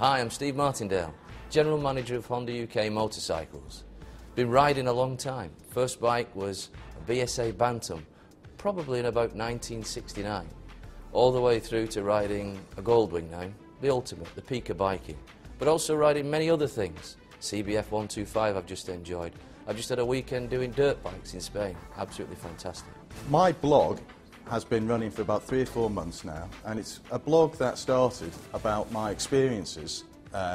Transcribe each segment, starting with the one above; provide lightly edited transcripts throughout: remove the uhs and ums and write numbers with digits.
Hi, I'm Steve Martindale, General Manager of Honda UK Motorcycles. Been riding a long time. First bike was a BSA Bantam, probably in about 1969, all the way through to riding a Goldwing now, the ultimate, the peak of biking, but also riding many other things. CBF 125 I've just enjoyed. I've just had a weekend doing dirt bikes in Spain. Absolutely fantastic. My blog has been running for about 3 or 4 months now, and it's a blog that started about my experiences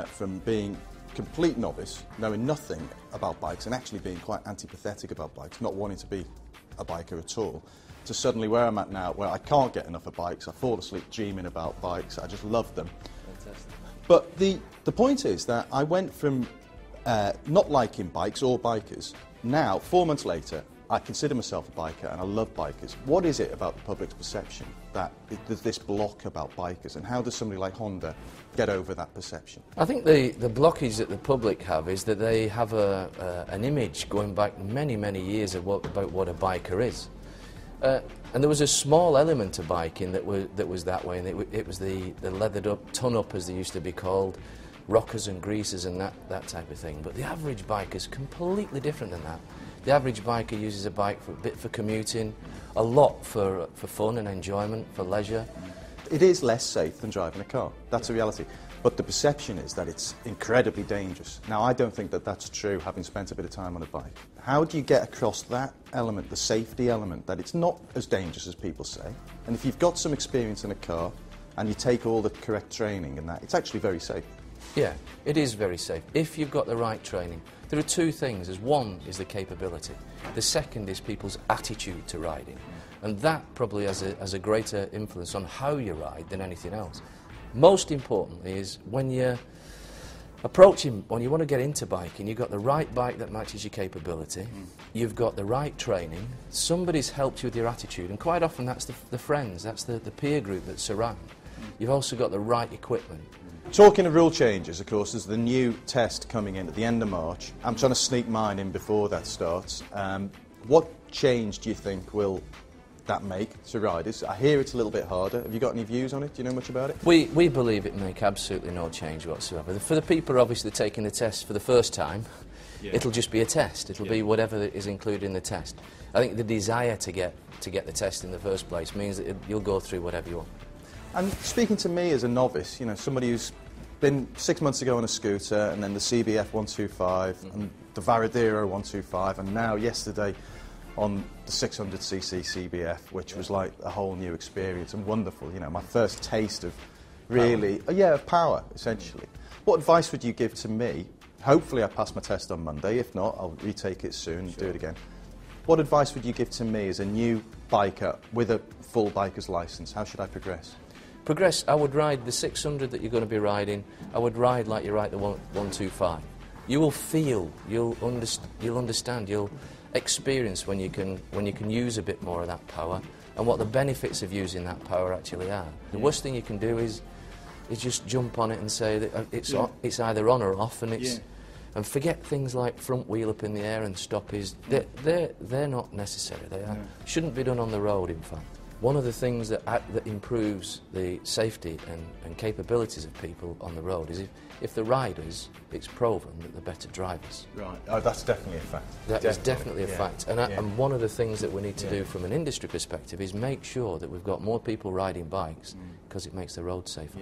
from being complete novice, knowing nothing about bikes and actually being quite antipathetic about bikes, not wanting to be a biker at all, to suddenly where I'm at now, where I can't get enough of bikes. I fall asleep dreaming about bikes. I just love them. Fantastic. But the point is that I went from not liking bikes or bikers. Now, 4 months later, I consider myself a biker and I love bikers. What is it about the public's perception that there's this block about bikers, and how does somebody like Honda get over that perception? I think the blockage that the public have is that they have an image going back many, many years about what a biker is. And there was a small element to biking that was that way, and it was the leathered up, ton-up as they used to be called, rockers and greasers and that type of thing. But the average biker is completely different than that. The average biker uses a bike for a bit for commuting, a lot for fun and enjoyment, for leisure. It is less safe than driving a car. That's a reality. But the perception is that it's incredibly dangerous. Now, I don't think that that's true, having spent a bit of time on a bike. How do you get across that element, the safety element, that it's not as dangerous as people say? And if you've got some experience in a car and you take all the correct training and that, it's actually very safe. Yeah, it is very safe if you've got the right training. There are two things. One is the capability. The second is people's attitude to riding. And that probably has a greater influence on how you ride than anything else. Most importantly is when you're when you want to get into biking, you've got the right bike that matches your capability, you've got the right training, somebody's helped you with your attitude, and quite often that's the friends, that's the peer group that surround. You've also got the right equipment. Talking of rule changes, of course, there's the new test coming in at the end of March. I'm trying to sneak mine in before that starts. What change do you think will that make to riders? I hear it's a little bit harder. Have you got any views on it? Do you know much about it? We believe it make absolutely no change whatsoever. For the people obviously taking the test for the first time, it'll just be a test. It'll be whatever is included in the test. I think the desire to get the test in the first place means that you'll go through whatever you want. And speaking to me as a novice, you know, somebody who's been 6 months ago on a scooter, and then the CBF 125, and the Varadero 125, and now yesterday on the 600cc CBF, which was like a whole new experience and wonderful. You know, my first taste of really, of power, essentially. What advice would you give to me? Hopefully I pass my test on Monday. If not, I'll retake it soon and do it again. What advice would you give to me as a new biker with a full biker's licence? How should I progress? Progress, I would ride the 600 that you're going to be riding. I would ride like you ride the 125. You will feel, you'll understand, you'll experience when you can use a bit more of that power and what the benefits of using that power actually are. The worst thing you can do is just jump on it and say that it's either on or off, and and forget things like front wheel up in the air and stoppies. They're not necessary. They shouldn't be done on the road, in fact. One of the things that improves the safety and capabilities of people on the road is if the riders, it's proven that they're better drivers. Right. Oh, that's definitely a fact. That is definitely a fact. And one of the things that we need to do from an industry perspective is make sure that we've got more people riding bikes, because it makes the road safer.